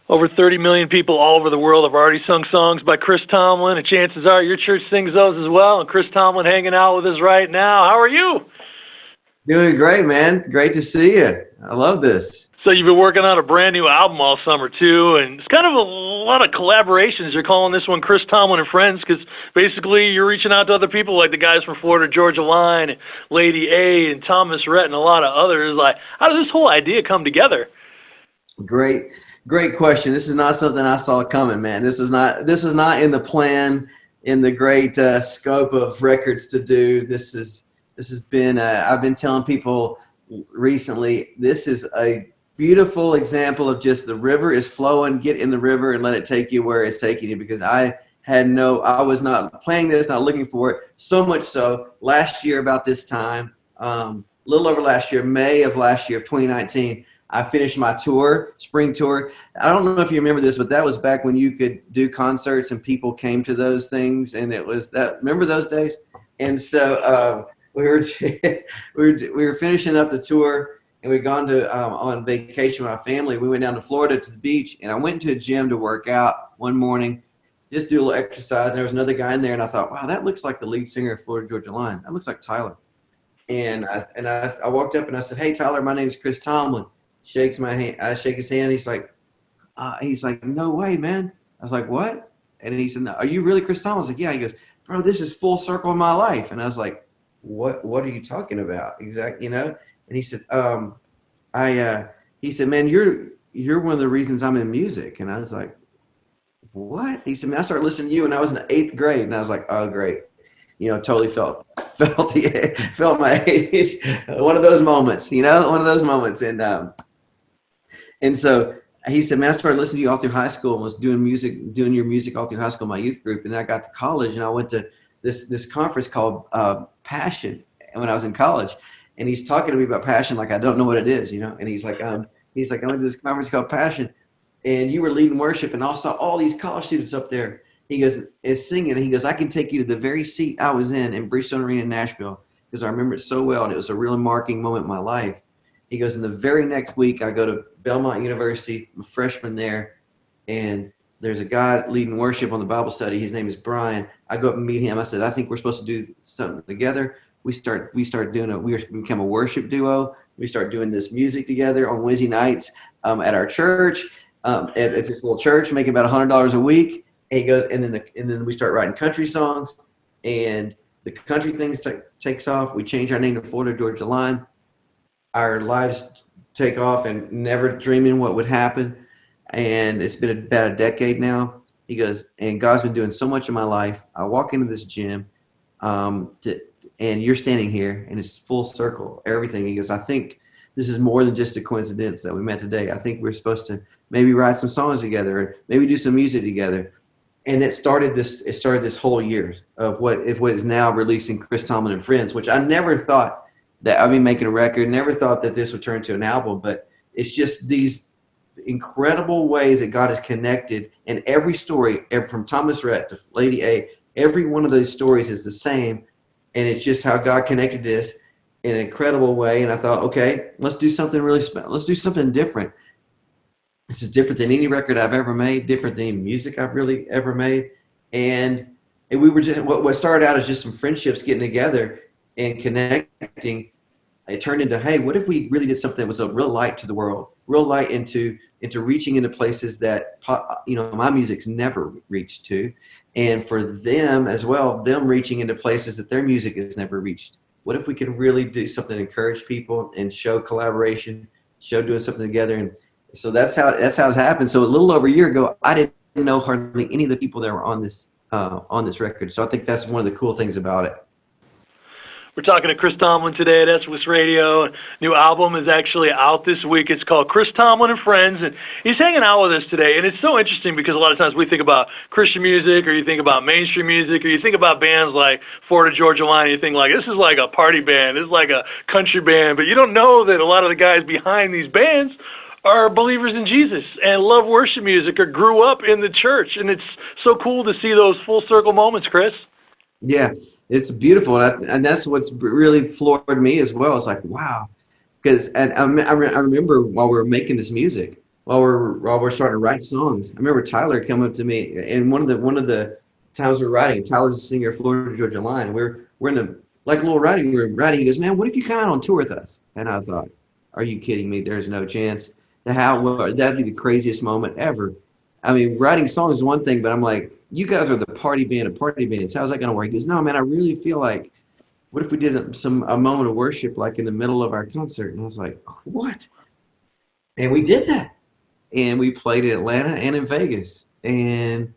Over 30 million people all over the world have already sung songs by Chris Tomlin, and chances are your church sings those as well. And Chris Tomlin hanging out with us right now. How are you? Doing great, man. Great to see you. I love this. So you've been working on a brand new album all summer too, and it's kind of a lot of collaborations. You're calling this one Chris Tomlin and Friends because basically you're reaching out to other people like the guys from Florida Georgia Line, and Lady A, and Thomas Rhett, and a lot of others. Like, how did this whole idea come together? Great question. This is not something I saw coming, man. This was not in the plan, in the great scope of records to do. This has been. I've been telling people recently. This is a beautiful example of just the river is flowing. Get in the river and let it take you where it's taking you. Because I was not planning this, not looking for it. So much so, last year about this time, a little over last year, May of last year, of 2019. I finished my tour, spring tour. I don't know if you remember this, but that was back when you could do concerts and people came to those things, and it was that. Remember those days? And so we were finishing up the tour, and we'd gone to on vacation with my family. We went down to Florida to the beach, and I went to a gym to work out one morning, just do a little exercise. And there was another guy in there, and I thought, wow, that looks like the lead singer of Florida Georgia Line. That looks like Tyler. And I walked up and I said, hey, Tyler, my name's Chris Tomlin. Shakes my hand. I shake his hand. He's like, no way, man. I was like, what? And he said, no, are you really Chris Tomlin? I was like, yeah. He goes, bro, this is full circle in my life. And I was like, what are you talking about? Exactly, And he said, he said, man, you're one of the reasons I'm in music. And I was like, what? He said, man, I started listening to you when I was in the 8th grade. And I was like, oh, great. Totally felt my age. One of those moments, one of those moments. And so he said, man, I started listening to you all through high school and was doing your music all through high school, my youth group. And I got to college and I went to this conference called Passion when I was in college. And he's talking to me about passion like I don't know what it is, And he's like, I went to this conference called Passion, and you were leading worship, and I saw all these college students up there. He goes, is singing, and he goes, I can take you to the very seat I was in Bridgestone Arena in Nashville, because I remember it so well, and it was a really marking moment in my life. He goes, and the very next week, I go to Belmont University, I'm a freshman there, and there's a guy leading worship on the Bible study. His name is Brian. I go up and meet him. I said, I think we're supposed to do something together. We become a worship duo. We start doing this music together on Wednesday nights at our church, at this little church, making about $100 a week. And he goes, and then we start writing country songs, and the country thing takes off. We change our name to Florida Georgia Line. Our lives take off, and never dreaming what would happen. And it's been about a decade now. He goes, and God's been doing so much in my life. I walk into this gym, and you're standing here, and it's full circle, everything. He goes, I think this is more than just a coincidence that we met today. I think we're supposed to maybe write some songs together, or maybe do some music together. And it started this whole year of what is now releasing Chris Tomlin and Friends, which I never thought that I'd be making a record, never thought that this would turn into an album, but it's just these incredible ways that God has connected. And every story, from Thomas Rhett to Lady A, every one of those stories is the same. And it's just how God connected this in an incredible way. And I thought, okay, let's do something really special. Let's do something different. This is different than any record I've ever made, different than any music I've really ever made. And we were just, what started out as just some friendships getting together and connecting. It turned into, hey, what if we really did something that was a real light to the world, real light into reaching into places that, my music's never reached to. And for them as well, them reaching into places that their music has never reached. What if we could really do something to encourage people and show collaboration, show doing something together? And so that's how it's happened. So a little over a year ago, I didn't know hardly any of the people that were on this record. So I think that's one of the cool things about it. We're talking to Chris Tomlin today at SOS Radio. New album is actually out this week. It's called Chris Tomlin and Friends, and he's hanging out with us today. And it's so interesting because a lot of times we think about Christian music, or you think about mainstream music, or you think about bands like Florida Georgia Line, and you think like, this is like a party band, this is like a country band, but you don't know that a lot of the guys behind these bands are believers in Jesus and love worship music or grew up in the church. And it's so cool to see those full circle moments, Chris. Yeah. It's beautiful, and that's what's really floored me as well. It's like, wow, because I remember while we were making this music, while we're starting to write songs. I remember Tyler come up to me, and one of the times we're writing, Tyler's a singer of Florida Georgia Line. We're in the like a little writing room writing. He goes, "Man, what if you come out on tour with us?" And I thought, "Are you kidding me? There's no chance. That'd be the craziest moment ever." I mean, writing songs is one thing, but I'm like, "You guys are the party band of party bands. How's that gonna work?" He goes, "No, man, I really feel like, what if we did a moment of worship like in the middle of our concert?" And I was like, "What?" And we did that, and we played in Atlanta and in Vegas, and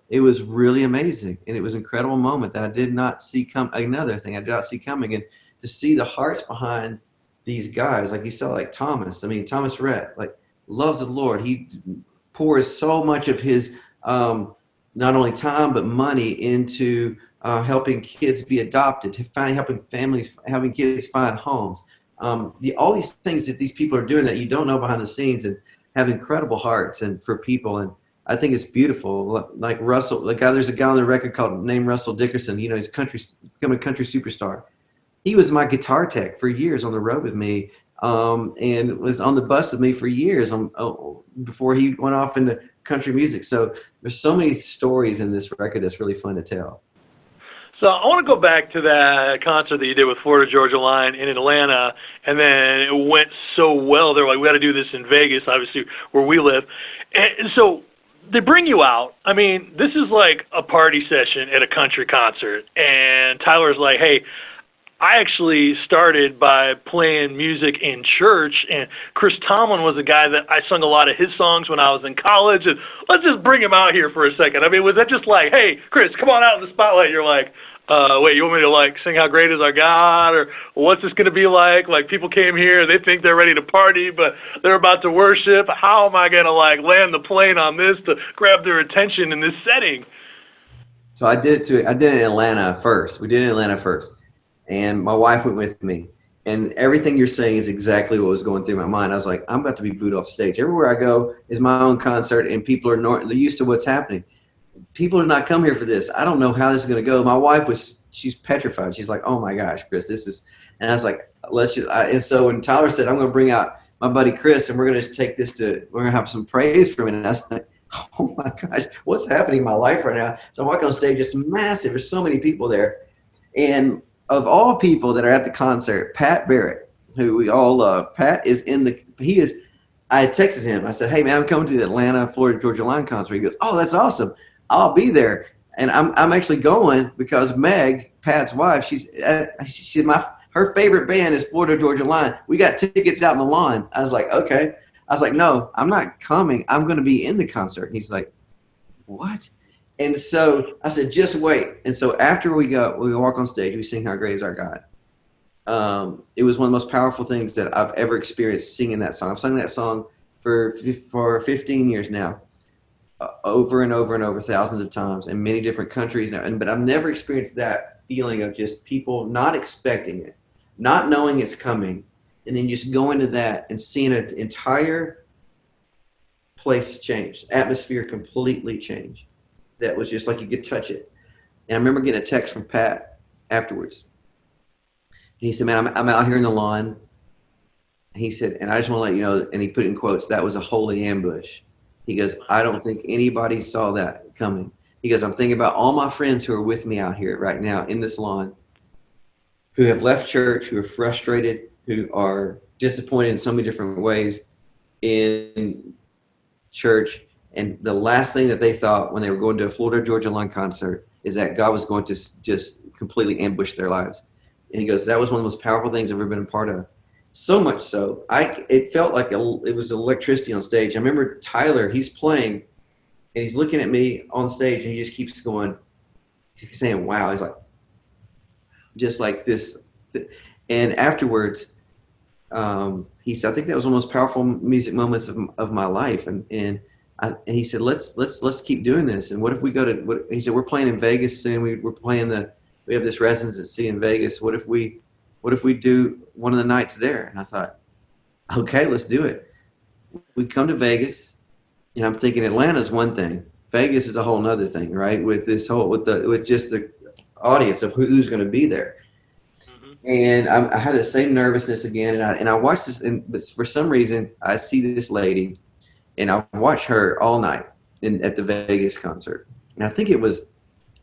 it was really amazing, and it was an incredible moment that I did not see come. Another thing I did not see coming, and to see the hearts behind these guys, like you saw, like Thomas. I mean, Thomas Rhett, like loves the Lord. He pours so much of his not only time but money into helping kids be adopted, helping families, helping kids find homes. All these things that these people are doing that you don't know behind the scenes, and have incredible hearts and for people. And I think it's beautiful. Like Russell, there's a guy on the record named Russell Dickerson. He's become a country superstar. He was my guitar tech for years on the road with me, and was on the bus with me for years before he went off into country music. So there's so many stories in this record that's really fun to tell. So I want to go back to that concert that you did with Florida Georgia Line in Atlanta, and then it went so well. They're like, we got to do this in Vegas, obviously, where we live. And so they bring you out. I mean, this is like a party session at a country concert. And Tyler's like, hey, I actually started by playing music in church, and Chris Tomlin was a guy that I sung a lot of his songs when I was in college, and let's just bring him out here for a second. I mean, was that just like, hey, Chris, come on out in the spotlight? You're like, wait, you want me to like sing How Great Is Our God, or what's this going to be like? Like, people came here, they think they're ready to party, but they're about to worship. How am I going to like land the plane on this to grab their attention in this setting? So I did it in Atlanta first. We did it in Atlanta first. And my wife went with me, and everything you're saying is exactly what was going through my mind. I was like, I'm about to be booed off stage. Everywhere I go is my own concert, and people are they're used to what's happening. People did not come here for this. I don't know how this is going to go. My wife she's petrified. She's like, oh my gosh, Chris, this is, and I was like, and so when Tyler said, I'm going to bring out my buddy Chris, and we're going to take this we're going to have some praise from him. And I was like, oh my gosh, what's happening in my life right now? So I'm walking on stage, it's massive. There's so many people there. And of all people that are at the concert, Pat Barrett, who we all love, Pat is I had texted him. I said, hey man, I'm coming to the Atlanta, Florida Georgia Line concert. He goes, oh, that's awesome. I'll be there. And I'm actually going because Meg, Pat's wife, her favorite band is Florida Georgia Line. We got tickets out in the lawn. I was like, okay. I was like, no, I'm not coming. I'm going to be in the concert. And he's like, what? And so I said, just wait. And so after we walk on stage, we sing How Great Is Our God. It was one of the most powerful things that I've ever experienced singing that song. I've sung that song for 15 years now, over and over and over, thousands of times in many different countries now. But I've never experienced that feeling of just people not expecting it, not knowing it's coming, and then just going to that and seeing an entire place change, atmosphere completely change. That was just like you could touch it. And I remember getting a text from Pat afterwards. And he said, man, I'm out here in the lawn. And he said, and I just want to let you know, and he put in quotes, that was a holy ambush. He goes, I don't think anybody saw that coming. He goes, I'm thinking about all my friends who are with me out here right now in this lawn, who have left church, who are frustrated, who are disappointed in so many different ways in church. And the last thing that they thought when they were going to a Florida Georgia Line concert is that God was going to just completely ambush their lives. And he goes, that was one of the most powerful things I've ever been a part of. So much so, it felt like it was electricity on stage. I remember Tyler, he's playing, and he's looking at me on stage, and he just keeps going, he's saying, wow. He's like, just like this. And afterwards, he said, I think that was one of the most powerful music moments of my life. And he said, let's keep doing this. And what if we he said, we're playing in Vegas soon. We have this residency in Vegas. What if we do one of the nights there? And I thought, okay, let's do it. We come to Vegas, and I'm thinking Atlanta's one thing. Vegas is a whole nother thing, right? With just the audience of who's going to be there. Mm-hmm. And I had the same nervousness again, and I watched this, but for some reason I see this lady, and I watched her all night at the Vegas concert. And I think it was,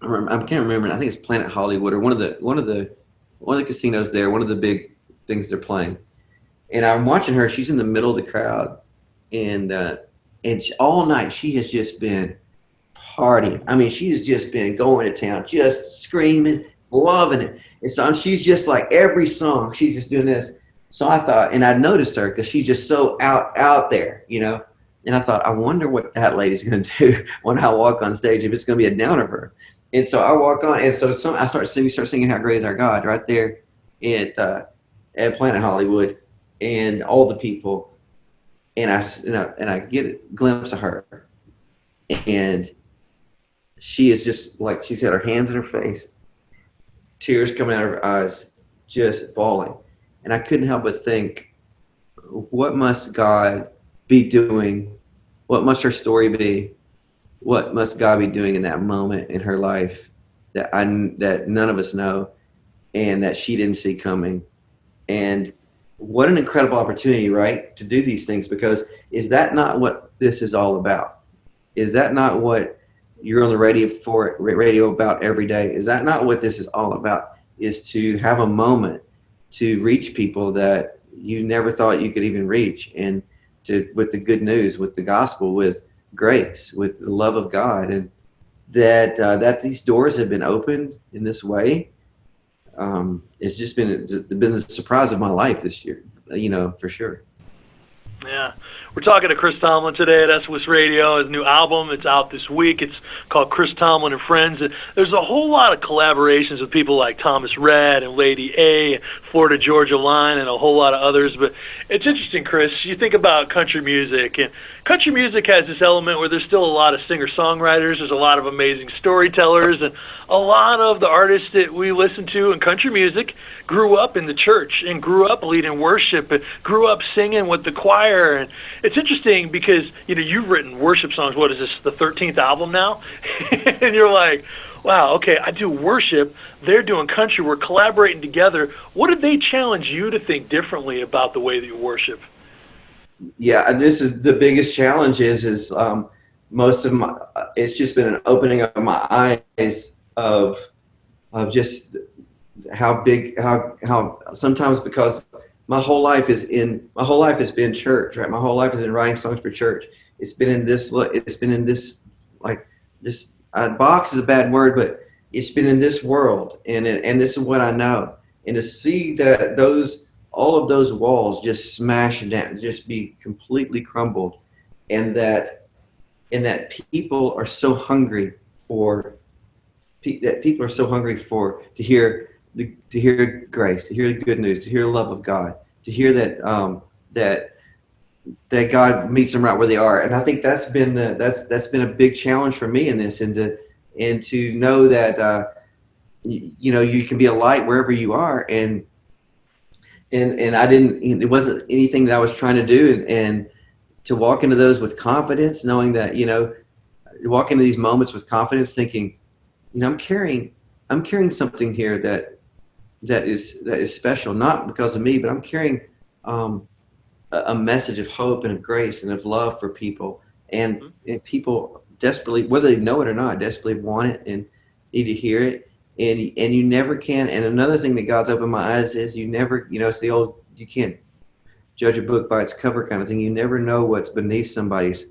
I can't remember. I think it's Planet Hollywood or one of the casinos there, one of the big things they're playing. And I'm watching her. She's in the middle of the crowd, and all night she has just been partying. I mean, she's just been going to town, just screaming, loving it. And so she's just like every song, she's just doing this. So I thought, and I noticed her because she's just so out there, you know. And I thought, I wonder what that lady's going to do when I walk on stage, if it's going to be a downer for her. And so I walk on, and so I start singing "How Great Is Our God" right there at Planet Hollywood, and all the people, and I get a glimpse of her, and she is just like, she's got her hands in her face, tears coming out of her eyes, just bawling. And I couldn't help but think, what must God be doing? What must her story be? What must God be doing in that moment in her life that none of us know, and that she didn't see coming? And what an incredible opportunity, right, to do these things, because is that not what this is all about? Is that not what you're on the radio about every day? Is that not what this is all about? Is to have a moment to reach people that you never thought you could even reach, and with the good news, with the gospel, with grace, with the love of God, and that these doors have been opened in this way. It's just been the surprise of my life this year, you know, for sure. Yeah. We're talking to Chris Tomlin today at SOS Radio. His new album, it's out this week. It's called Chris Tomlin and Friends. And there's a whole lot of collaborations with people like Thomas Rhett and Lady A, Florida Georgia Line, and a whole lot of others. But it's interesting, Chris. You think about country music, and country music has this element where there's still a lot of singer-songwriters. There's a lot of amazing storytellers, and a lot of the artists that we listen to in country music grew up in the church and grew up leading worship and grew up singing with the choir. And it's interesting because, you know, you've written worship songs. What is this, the 13th album now? And you're like, wow, okay, I do worship. They're doing country. We're collaborating together. What did they challenge you to think differently about the way that you worship? Yeah, this is the biggest challenge is most of my, it's just been an opening of my eyes of just how sometimes, because my whole life has been church, right? My whole life has been writing songs for church. It's been in this box is a bad word, but it's been in this world, and this is what I know. And to see that all of those walls just smash down, just be completely crumbled, and that people are so hungry to hear grace, to hear the good news, to hear the love of God, to hear that God meets them right where they are. And I think that's been a big challenge for me in this, and to know that you know, you can be a light wherever you are, and it wasn't anything that I was trying to do, and to walk into those with confidence, knowing that, you know, walk into these moments with confidence, thinking, you know, I'm carrying something here that is special, not because of me, but I'm carrying a message of hope and of grace and of love for people, and people desperately, whether they know it or not, desperately want it and need to hear it. And you never can. And another thing that God's opened my eyes is, you never, you know, it's the old, you can't judge a book by its cover kind of thing. You never know what's beneath somebody's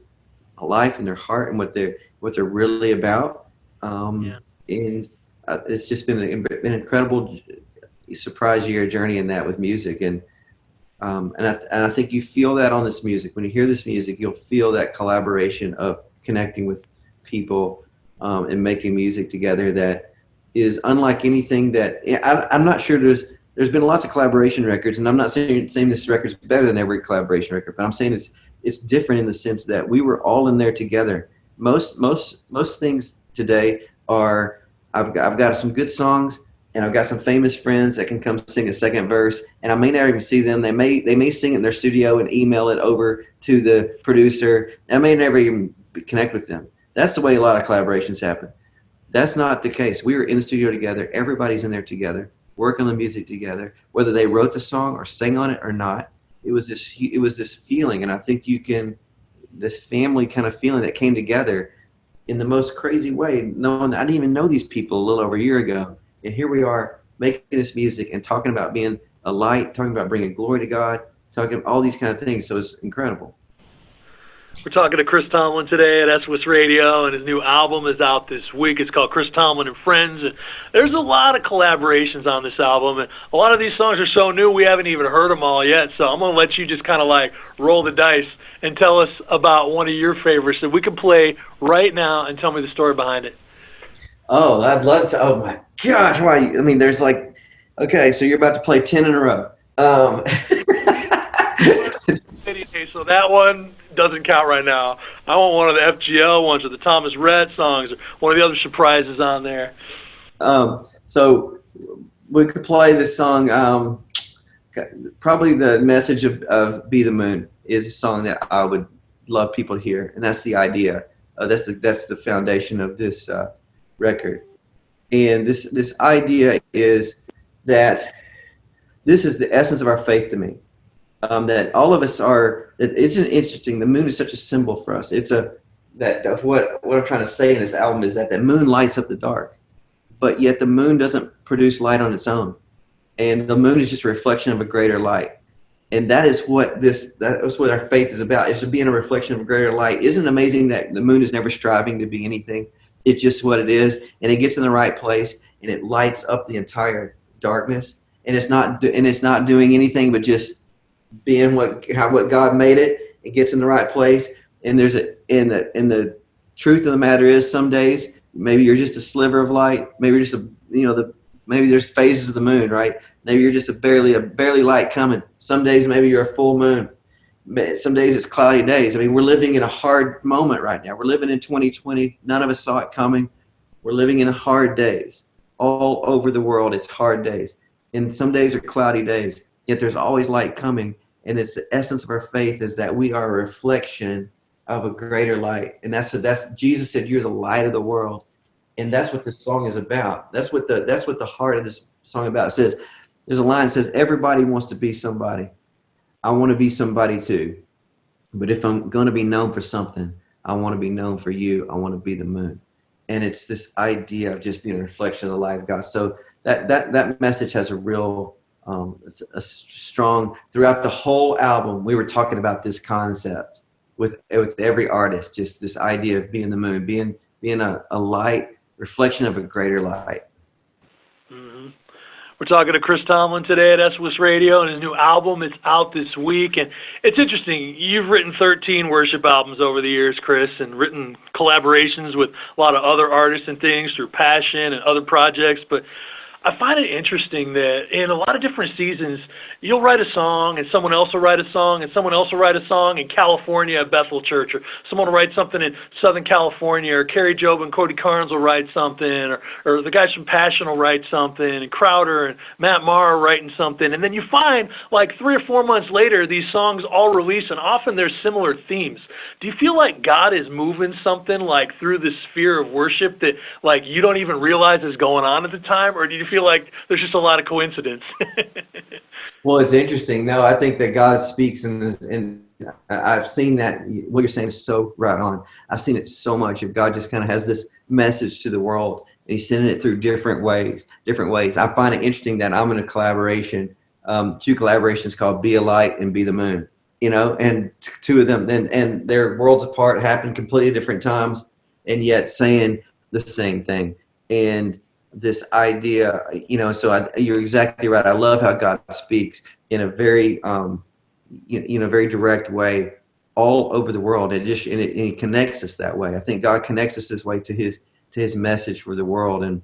life and their heart and what they're really about. And it's just been an incredible surprise year journey in that with music. And I think you feel that on this music. When you hear this music, you'll feel that collaboration of connecting with people and making music together that is unlike anything that I'm not sure. There's been lots of collaboration records, and I'm not saying this record's better than every collaboration record, but I'm saying it's different in the sense that we were all in there together. Most things today are, I've got some good songs, and I've got some famous friends that can come sing a second verse, and I may not even see them. They may sing it in their studio and email it over to the producer. I may never even connect with them. That's the way a lot of collaborations happen. That's not the case. We were in the studio together. Everybody's in there together. work on the music together, whether they wrote the song or sang on it or not. It was this feeling, and I think this family kind of feeling that came together in the most crazy way. Knowing I didn't even know these people a little over a year ago, and here we are making this music and talking about being a light, talking about bringing glory to God, talking about all these kind of things. So it's incredible. We're talking to Chris Tomlin today at SOS Radio, and his new album is out this week. It's called Chris Tomlin and Friends. And there's a lot of collaborations on this album, and a lot of these songs are so new we haven't even heard them all yet. So I'm going to let you just kind of like roll the dice and tell us about one of your favorites that we can play right now and tell me the story behind it. Oh, I'd love to. Oh, my gosh. Why? I mean, there's like, okay, so you're about to play 10 in a row. So that one doesn't count right now. I want one of the FGL ones or the Thomas Rhett songs or one of the other surprises on there. So we could play this song. Probably the message of Be the Moon is a song that I would love people to hear, and that's the idea. That's the foundation of this record. And this idea is that this is the essence of our faith to me. That all of us are. Isn't it interesting? The moon is such a symbol for us. It's what I'm trying to say in this album is that the moon lights up the dark, but yet the moon doesn't produce light on its own, and the moon is just a reflection of a greater light. And that is what our faith is about. Is to be in a reflection of a greater light. Isn't it amazing that the moon is never striving to be anything? It's just what it is, and it gets in the right place, and it lights up the entire darkness. And it's not doing anything but just being what God made it. It gets in the right place, and the truth of the matter is, some days maybe you're just a sliver of light. Maybe you're just maybe there's phases of the moon, right? Maybe you're just a barely light coming. Some days maybe you're a full moon. Some days it's cloudy days. I mean, we're living in a hard moment right now. We're living in 2020. None of us saw it coming. We're living in hard days all over the world. It's hard days, and some days are cloudy days. Yet there's always light coming, and it's the essence of our faith is that we are a reflection of a greater light, and that's Jesus said, "You're the light of the world," and that's what this song is about. That's what the heart of this song about. It says, there's a line that says, "Everybody wants to be somebody. I want to be somebody too, but if I'm going to be known for something, I want to be known for you. I want to be the moon," and it's this idea of just being a reflection of the light of God. So that message has a real it's a strong throughout the whole album. We were talking about this concept with every artist, just this idea of being the moon, being a light reflection of a greater light. Mm-hmm. We're talking to Chris Tomlin today at SOS Radio, and his new album is out this week. And it's interesting, you've written 13 worship albums over the years, Chris, and written collaborations with a lot of other artists and things through Passion and other projects, but I find it interesting that in a lot of different seasons, you'll write a song, and someone else will write a song, and someone else will write a song in California at Bethel Church, or someone will write something in Southern California, or Carrie Job and Cody Carnes will write something, or the guys from Passion will write something, and Crowder and Matt Maher are writing something, and then you find like 3 or 4 months later, these songs all release, and often there's similar themes. Do you feel like God is moving something like through the sphere of worship that like you don't even realize is going on at the time, or do you feel like there's just a lot of coincidence? Well, it's interesting. No, I think that God speaks, and I've seen that. What you're saying is so right on. I've seen it so much. If God just kind of has this message to the world, and He's sending it through different ways. I find it interesting that I'm in a collaboration, 2 collaborations called Be a Light and Be the Moon. And 2 of them, and they're worlds apart, happened completely different times, and yet saying the same thing. And this idea, you're exactly right. I love how God speaks in a very, very direct way all over the world. And He connects us that way. I think God connects us this way to His message for the world, and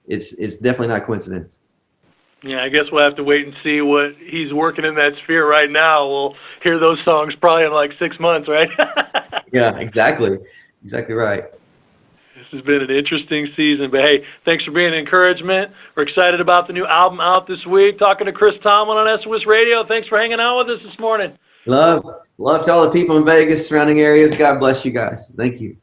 it's definitely not coincidence. Yeah, I guess we'll have to wait and see what He's working in that sphere right now. We'll hear those songs probably in like 6 months, right? Yeah, exactly right. This has been an interesting season, but hey, thanks for being an encouragement. We're excited about the new album out this week. Talking to Chris Tomlin on SOS Radio. Thanks for hanging out with us this morning. Love to all the people in Vegas, surrounding areas. God bless you guys. Thank you.